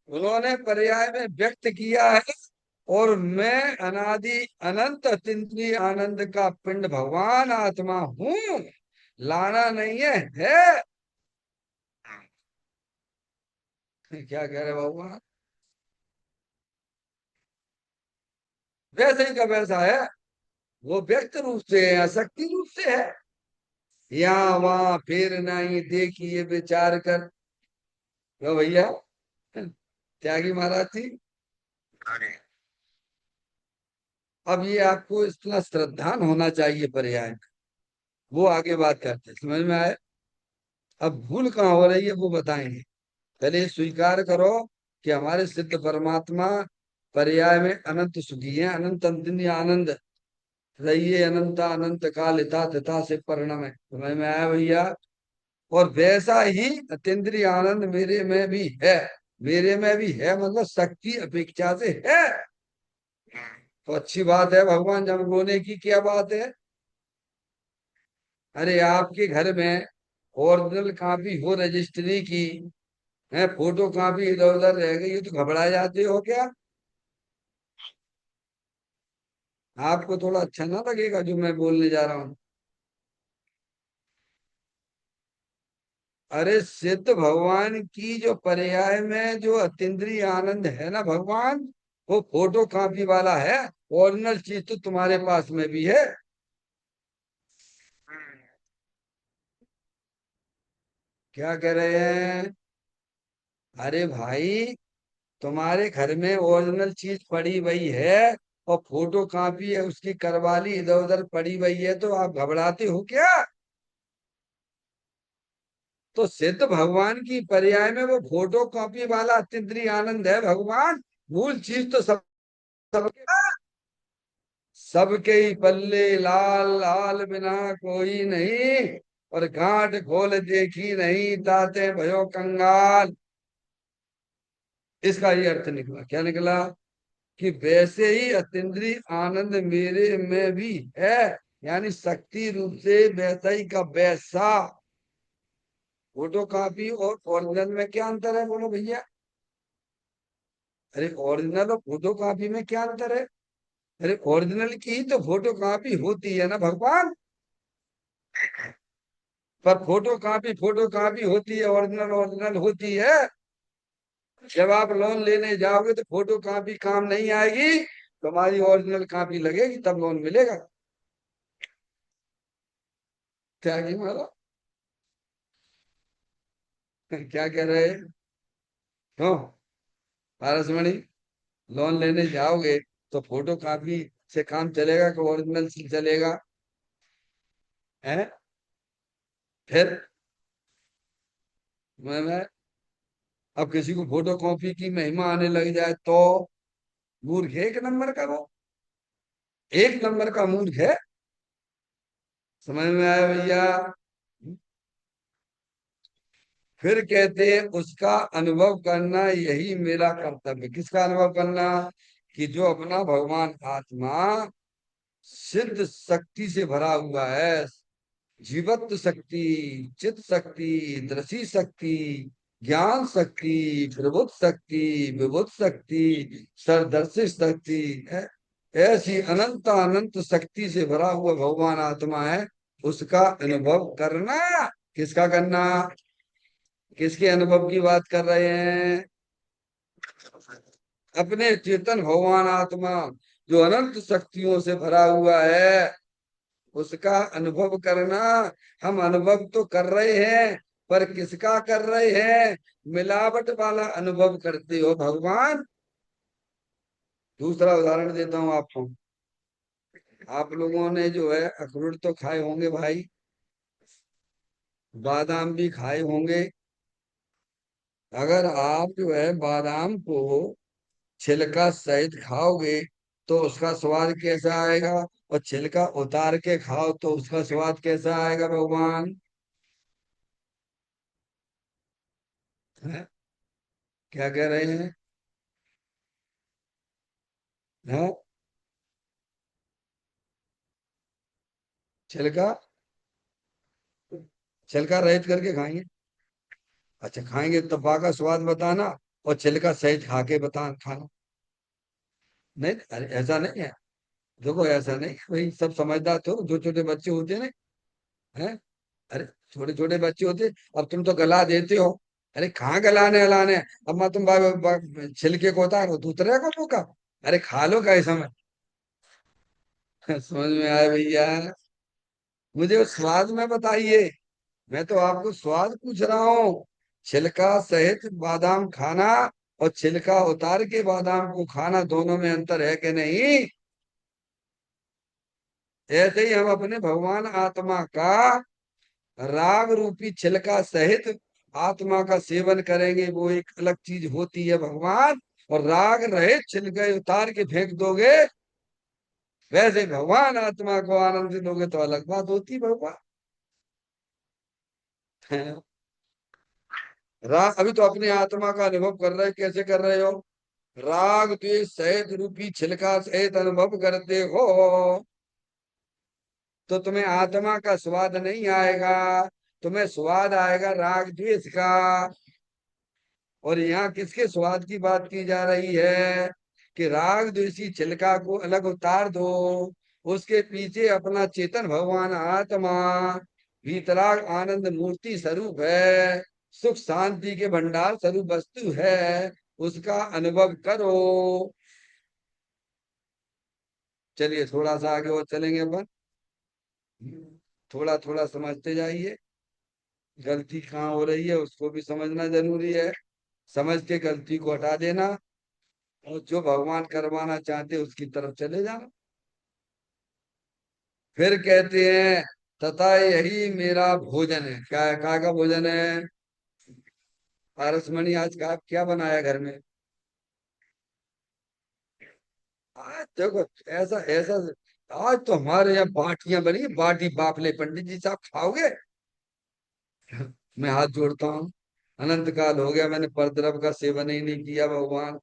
A: उन्होंने पर्याय में व्यक्त किया है। और मैं अनादि अनंत अतीन्द्रिय आनंद का पिंड भगवान आत्मा हूँ। लाना नहीं है। क्या कह रहे भगवान? वैसे ही का वैसा है। वो व्यक्त रूप से है, अशक्ति रूप से है। यहाँ वहां फिर नहीं देखिए विचार कर। क्यों भैया? त्यागी महाराज जी। अब ये आपको इतना श्रद्धान होना चाहिए पर्याय में। वो आगे बात करते हैं, समझ में आए? अब भूल कहाँ हो रही है वो बताएंगे। पहले ये स्वीकार करो कि हमारे सिद्ध परमात्मा पर्याय में अनंत सुखी है, अनंत अंतनीय आनंद रहिए, अनंता अनंत काल इता तथा से परिणम है। समझ में आया भैया? और वैसा ही अतीन्द्रिय आनंद मेरे में भी है। मेरे में भी है मतलब शक्ति अपेक्षा से है। तो अच्छी बात है भगवान, जब रोने की क्या बात है? अरे आपके घर में ओरिजिनल कॉपी हो रजिस्ट्री की, है फोटो कॉपी इधर उधर रह गई, ये तो घबरा जाते हो क्या? आपको थोड़ा अच्छा ना लगेगा जो मैं बोलने जा रहा हूँ? अरे सिद्ध भगवान की जो पर्याय में जो अतीन्द्रिय आनंद है ना भगवान, वो फोटो कॉपी वाला है। ओरिजिनल चीज तो तुम्हारे पास में भी है। क्या कह रहे हैं? अरे भाई, तुम्हारे घर में ओरिजिनल चीज पड़ी हुई है और फोटो कॉपी है उसकी करवा ली, इधर उधर पड़ी हुई है, तो आप घबराते हो क्या? तो सिद्ध भगवान की पर्याय में वो फोटो कॉपी वाला अतीन्द्रिय आनंद है भगवान। मूल चीज तो सबके सबके ही पल्ले लाल लाल बिना कोई नहीं। और गांठ खोल देखी नहीं ताते भयो कंगाल। इसका ये अर्थ निकला, क्या निकला? कि वैसे ही अतीन्द्रिय आनंद मेरे में भी है। यानी शक्ति रूप से वैसा ही का वैसा। फोटो कॉपी और ओरिजिनल में क्या अंतर है बोलो भैया? अरे ओरिजिनल और फोटो कॉपी में क्या अंतर है? अरे ओरिजिनल की ही तो फोटो कॉपी होती है ना भगवान। पर फोटो कॉपी होती है, ओरिजिनल ओरिजिनल होती है। जब आप लोन लेने जाओगे तो फोटो कॉपी काम नहीं आएगी, तुम्हारी ओरिजिनल कॉपी लगेगी तब लोन मिलेगा। त्यागी मारा। क्या कह रहे हैं? क्यों? पारसमणि, लोन लेने जाओगे तो फोटो कॉपी से काम चलेगा कि ओरिजिनल से चलेगा? है? फिर मैं अब किसी को फोटो कॉपी की महिमा आने लग जाए तो मूर्ख है, एक नंबर का वो। एक नंबर का मूर्ख है। समझ में आया भैया? फिर कहते हैं उसका अनुभव करना यही मेरा कर्तव्य। किसका अनुभव करना? कि जो अपना भगवान आत्मा सिद्ध शक्ति से भरा हुआ है। जीवत्व शक्ति, चित शक्ति, दृषि शक्ति, ज्ञान शक्ति, प्रबुद्ध शक्ति, विबुद्ध शक्ति, सरदर्शी शक्ति है। ऐसी अनंत अनंत शक्ति से भरा हुआ भगवान आत्मा है। उसका अनुभव करना। किसका करना? किसके अनुभव की बात कर रहे हैं? अपने चेतन भगवान आत्मा जो अनंत शक्तियों से भरा हुआ है, उसका अनुभव करना। हम अनुभव तो कर रहे हैं, पर किसका कर रहे हैं? मिलावट वाला अनुभव करते हो भगवान। दूसरा उदाहरण देता हूं आपको। आप लोगों ने जो है अखरोट तो खाए होंगे भाई, बादाम भी खाए होंगे। अगर आप जो है बादाम को छिलका सहित खाओगे तो उसका स्वाद कैसा आएगा? और छिलका उतार के खाओ तो उसका स्वाद कैसा आएगा भगवान? हैं? क्या कह रहे हैं? हैं? छिलका छिलका रहित करके खाएंगे। अच्छा खाएंगे तो पा का स्वाद बताना, और छिलका सहित खा के बता खाना। नहीं अरे ऐसा नहीं है। देखो ऐसा नहीं है भाई, सब समझदार तो जो छोटे बच्चे होते हैं ना, हैं। अरे छोटे छोटे बच्चे होते, अब तुम तो गला देते हो। अरे कहाँ गलाने गलाने, अब मैं तुम छिलके को उतारो दूसरे को मुंह का। अरे खा लो कैसे में। समझ में आया भैया? मुझे उस स्वाद में बताइए। मैं तो आपको स्वाद पूछ रहा हूँ। छिलका सहित बादाम खाना और छिलका उतार के बादाम को खाना, दोनों में अंतर है कि नहीं? ऐसे ही हम अपने भगवान आत्मा का राग रूपी छिलका सहित आत्मा का सेवन करेंगे, वो एक अलग चीज होती है भगवान। और राग रहित छिलके उतार के फेंक दोगे, वैसे भगवान आत्मा को आनंद दोगे तो अलग बात होती भगवान। राग अभी तो अपनी आत्मा का अनुभव कर रहे, कैसे कर रहे हो? राग द्वेष सहित रूपी छिलका सहित अनुभव करते हो, तो तुम्हें आत्मा का स्वाद नहीं आएगा। तुम्हें स्वाद आएगा राग द्वेष का। और यहाँ किसके स्वाद की बात की जा रही है? कि राग द्वेषी छिलका को अलग उतार दो, उसके पीछे अपना चेतन भगवान आत्मा वीतराग आनंद मूर्ति स्वरूप है, सुख शांति के भंडार स्वरूप वस्तु है, उसका अनुभव करो। चलिए थोड़ा सा आगे और चलेंगे अपन। थोड़ा थोड़ा समझते जाइए, गलती कहाँ हो रही है उसको भी समझना जरूरी है। समझ के गलती को हटा देना, और जो भगवान करवाना चाहते हैं उसकी तरफ चले जाना। फिर कहते हैं तथा यही मेरा भोजन है। क्या है? काय का भोजन है? पारसमणि आज का क्या बनाया घर में? आज देखो, ऐसा ऐसा आज तो हमारे यहाँ बाटियां बनी, बाटी बाफले। पंडित जी साहब खाओगे? मैं हाथ जोड़ता हूँ। अनंत काल हो गया मैंने परद्रव का सेवन ही नहीं किया भगवान।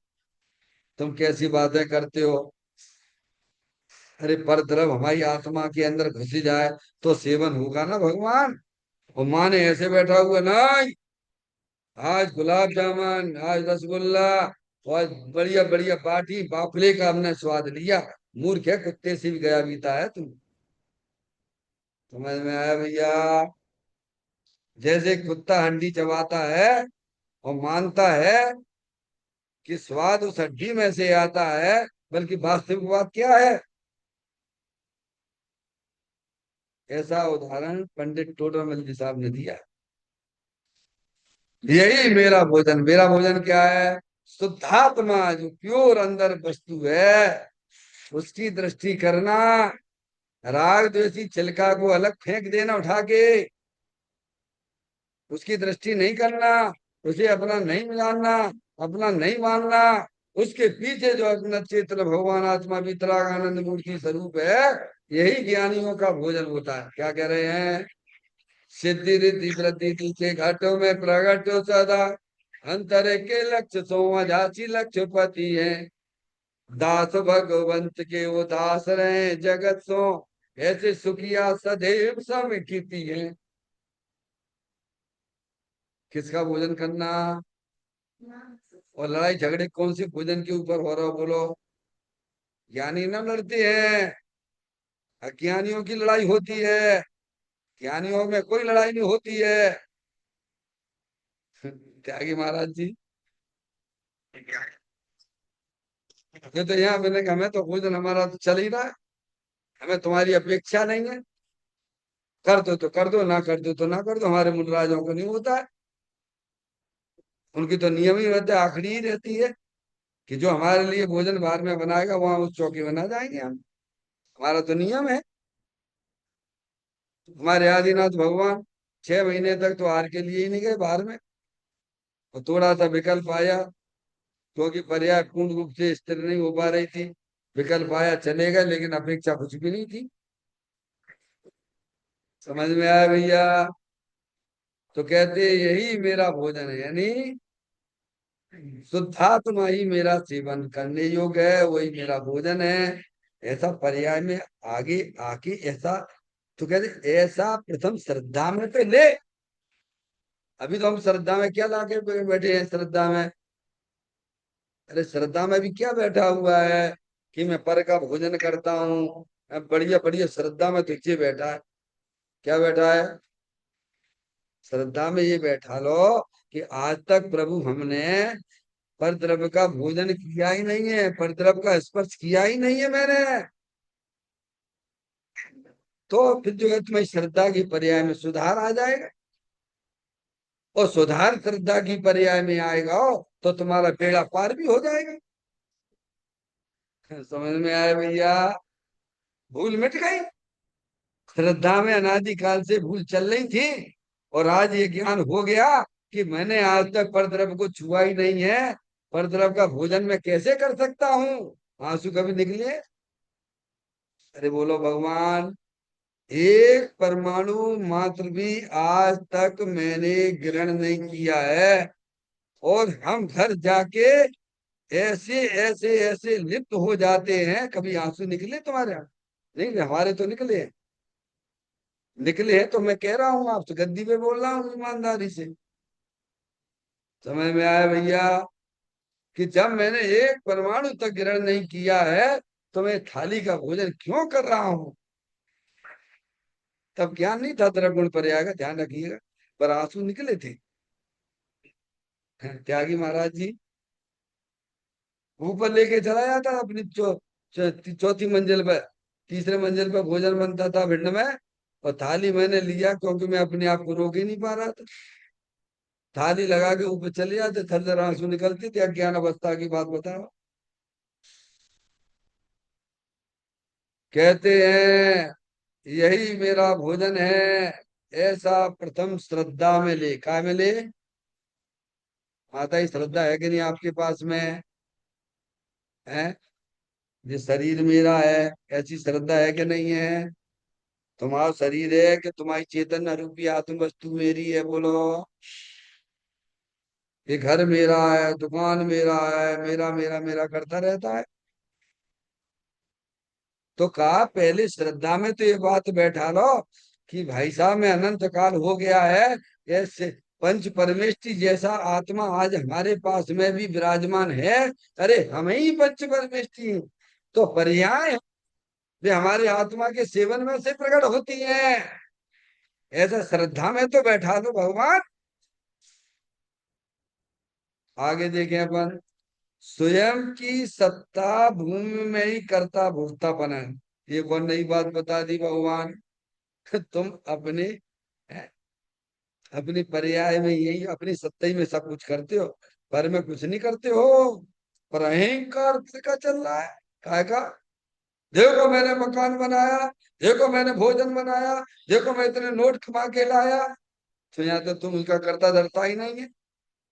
A: तुम कैसी बातें करते हो? अरे परद्रव हमारी आत्मा के अंदर घुस जाए तो सेवन होगा ना भगवान। और माँ ने ऐसे बैठा हुआ नहीं, आज गुलाब जामुन, आज रसगुल्ला, और बढ़िया बढ़िया बाटी बाफले का हमने स्वाद लिया। मूर्ख है, कुत्ते से भी गया बीता है तुम। समझ में आया भैया? जैसे कुत्ता हड्डी चबाता है और मानता है कि स्वाद उस हड्डी में से आता है, बल्कि वास्तविक बात क्या है? ऐसा उदाहरण पंडित टोडरमल जी साहब ने दिया। यही मेरा भोजन। मेरा भोजन क्या है? शुद्धात्मा जो प्योर अंदर वस्तु है, उसकी दृष्टि करना। राग द्वेषी छिलका को अलग फेंक देना उठा के, उसकी दृष्टि नहीं करना, उसे अपना नहीं जानना, अपना नहीं मानना। उसके पीछे जो अपना चेतन भगवान आत्मा वितराग आनंद मूर्ति स्वरूप है, यही ज्ञानियों का भोजन होता है। क्या कह रहे हैं? सिद्धि रिद्धि वृद्धि के घाटों में प्रगट हो सदा, अंतर के लक्ष्य सोमजाची लक्ष्य पति है। दास भगवंत के वो दास रहे जगत सो, ऐसे सुखिया सदैव सम कीति है। किसका भोजन करना? और लड़ाई झगड़े कौन से भोजन के ऊपर हो रहा हो बोलो? ज्ञानी ना लड़ते हैं, अज्ञानियों की लड़ाई होती है। ज्ञानियों में कोई लड़ाई नहीं होती है। त्यागी महाराज जी, ये तो यहाँ मैंने कहा, हमें तो भोजन हमारा तो चल ही रहा है, हमें तुम्हारी अपेक्षा नहीं है। कर दो तो कर दो, ना कर दो तो ना कर दो, हमारे मुनराजों को नहीं होता है। उनकी तो नियम ही रहते, आखिरी ही रहती है कि जो हमारे लिए भोजन बाहर में बनाएगा वहां उस चौकी बना जाएंगे हम। हमारा तो नियम है। हमारे आदिनाथ भगवान 6 महीने तक तो हार के लिए ही नहीं गए बाहर में। और थोड़ा सा विकल्प आया, क्योंकि पर्याय पूर्ण रूप से स्थिर नहीं हो पा रही थी, विकल्प आया चले गए, लेकिन अपेक्षा कुछ भी नहीं थी। समझ में आया भैया? तो कहते यही मेरा भोजन है, यानी शुद्धात्मा ही मेरा सेवन करने योग्य है, वही मेरा भोजन है। ऐसा पर्याय में आगे आके ऐसा, तो कहते ऐसा प्रथम श्रद्धा में तो ले। अभी तो हम श्रद्धा में क्या लाके बैठे हैं श्रद्धा में। अरे श्रद्धा में भी क्या बैठा हुआ है कि मैं पर का भोजन करता हूँ। बढ़िया बढ़िया श्रद्धा में तुझे बैठा है। क्या बैठा है श्रद्धा में? ये बैठा लो कि आज तक प्रभु हमने पर द्रव्य का भोजन किया ही नहीं है, पर द्रव्य का स्पर्श किया ही नहीं है मैंने। तो फिर जो है तुम्हें श्रद्धा की पर्याय में सुधार आ जाएगा। और सुधार श्रद्धा की पर्याय में आएगा तो तुम्हारा बेड़ा पार भी हो जाएगा। समझ में आया भैया? भूल मिट गई। श्रद्धा में अनादिकाल से भूल चल रही थी, और आज ये ज्ञान हो गया कि मैंने आज तक परद्रव्य को छुआ ही नहीं है। परद्रव्य का भोजन मैं कैसे कर सकता हूँ? आंसू कभी निकले? अरे बोलो भगवान। एक परमाणु मात्र भी आज तक मैंने ग्रहण नहीं किया है, और हम घर जाके ऐसे ऐसे ऐसे लिप्त हो जाते हैं। कभी आंसू निकले तुम्हारे? नहीं, हमारे तो निकले हैं। निकले हैं तो मैं कह रहा हूँ, आपसे गद्दी पे बोल रहा हूँ ईमानदारी से। समझ में आया भैया? कि जब मैंने एक परमाणु तक ग्रहण नहीं किया है तो मैं थाली का भोजन क्यों कर रहा हूँ? तब ज्ञान नहीं था तेरा गुण पर्याय का, ध्यान रखिएगा। पर आंसू निकले थे। त्यागी महाराज जी ऊपर लेके चला जाता अपनी चौथी मंजिल पर। तीसरे मंजिल पर भोजन बनता था भिंड में, और थाली मैंने लिया क्योंकि मैं अपने आप को रोक ही नहीं पा रहा था। थाली लगा के ऊपर चले जाते, थर थर आंसू निकलते थे। अज्ञान अवस्था की बात बताओ। कहते हैं यही मेरा भोजन है, ऐसा प्रथम श्रद्धा में ले। काय में ले? माता ही श्रद्धा है कि नहीं आपके पास में? है? ये शरीर मेरा है, ऐसी श्रद्धा है कि नहीं है? तुम्हारा शरीर है कि तुम्हारी चेतन रूपी आत्म वस्तु मेरी है? बोलो। ये घर मेरा है, दुकान मेरा है, मेरा मेरा मेरा करता रहता है। तो कहा पहले श्रद्धा में तो ये बात बैठा लो कि भाई साहब मैं अनंत काल हो गया है, ऐसे पंच परमेष्टि जैसा आत्मा आज हमारे पास में भी विराजमान है। अरे हम ही पंच परमेष्टि हैं। तो पर्याय वे हमारे आत्मा के सेवन में से प्रकट होती है। ऐसा श्रद्धा में तो बैठा दो भगवान। आगे देखें अपन। स्वयं की सत्ता भूमि में ही करता भोक्तापन है। ये कौन नई बात बता दी भगवान? तुम अपने अपनी पर्याय में यही अपनी सत्ता ही में सब कुछ करते हो, पर में कुछ नहीं करते हो। पर अहंकार का चल रहा है। काय का? देखो मैंने मकान बनाया, देखो मैंने भोजन बनाया, देखो मैं इतने नोट कमा के लाया। तो यहाँ तो तुम उसका करता धरता ही नहीं है।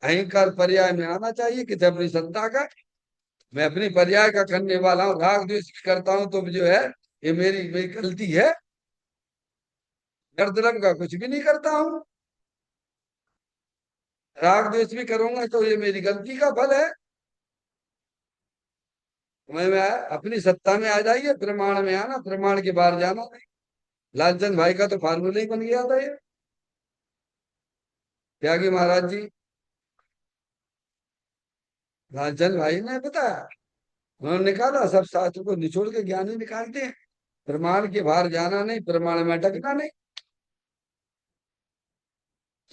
A: अहंकार पर्याय में आना चाहिए कि जब अपनी सत्ता का मैं अपनी पर्याय का करने वाला हूँ, राग द्वेष करता हूँ तो जो है ये मेरी मेरी गलती है। गर्दनम का कुछ भी नहीं करता हूँ। राग द्वेष भी करूंगा तो ये मेरी गलती का फल है। मैं अपनी सत्ता में आ जाइए, प्रमाण में आना, प्रमाण के बाहर जाना नहीं। लालचंद भाई का तो फार्मूला ही बन गया था ये। त्यागी महाराज जी, लालचंद भाई ने बताया। उन्होंने निकाला सब शास्त्र को निचोड़ के ज्ञान ही निकालते हैं। प्रमाण के बाहर जाना नहीं, प्रमाण में अटकना नहीं।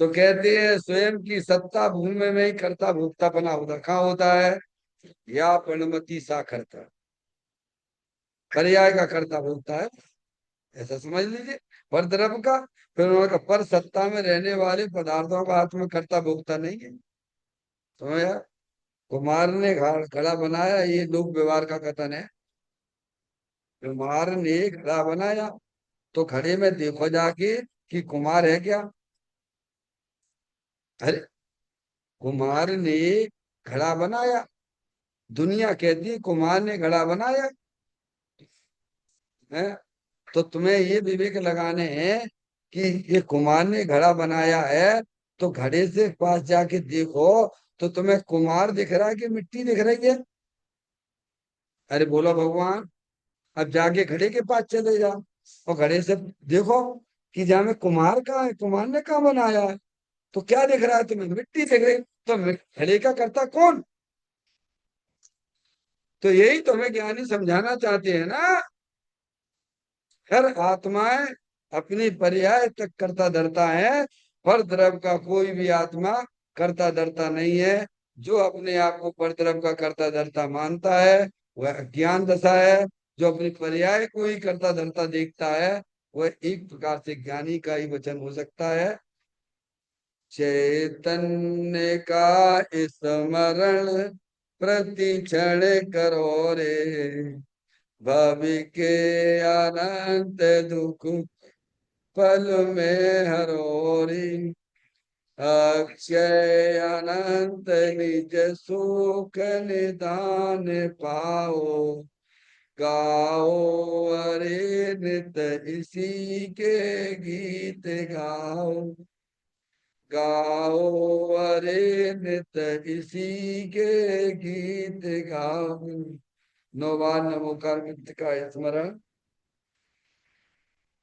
A: तो कहते हैं स्वयं की सत्ता भूमि में ही कर्ता भोक्तापना होता। कहाँ होता है? या प्रणमति साखरता पर्याय का कर्ता भोगता है, ऐसा समझ लीजिए। पर द्रव्य का, फिर उन्होंने कहा पर सत्ता में रहने वाले पदार्थों का आत्मा कर्ता भोगता नहीं है। समझ? कुमार ने घड़ा बनाया, ये लोक व्यवहार का कथन है। कुमार ने घड़ा बनाया तो घड़े में देखो जाके कि कुमार है क्या? अरे कुमार ने घड़ा बनाया, दुनिया कहती है कुमार ने घड़ा बनाया है। तो तुम्हें ये विवेक लगाने हैं कि ये कुमार ने घड़ा बनाया है, तो घड़े से पास जाके देखो तो तुम्हें कुमार दिख रहा है कि मिट्टी दिख रही है? अरे बोलो भगवान। अब जाके घड़े के पास चले जाओ और घड़े से देखो कि जहाँ में कुमार कहाँ है, कुमार ने कहाँ बनाया है। तो क्या दिख रहा है तुम्हें? मिट्टी दिख रही। तो घड़े का कर्ता कौन? तो यही तुम्हें ज्ञानी समझाना चाहते हैं ना। हर आत्माएं अपनी पर्याय तक कर्ता धर्ता है, पर द्रव का कोई भी आत्मा कर्ता धर्ता नहीं है। जो अपने आप को पर द्रव का कर्ता धर्ता मानता है वह ज्ञान दशा है। जो अपनी पर्याय को ही कर्ता धर्ता देखता है वह एक प्रकार से ज्ञानी का ही वचन हो सकता है। चैतन्य का स्मरण प्रति क्षण करो रे, भावी के अनंत दुख पल में हरोरी। अक्षय अनंत निज सुख निदान पाओ, गाओ अरे नित इसी के गीत गाओ। गाओ अरे नित इसी के गीत गाओ। नौ बार नमोकार का स्मरण।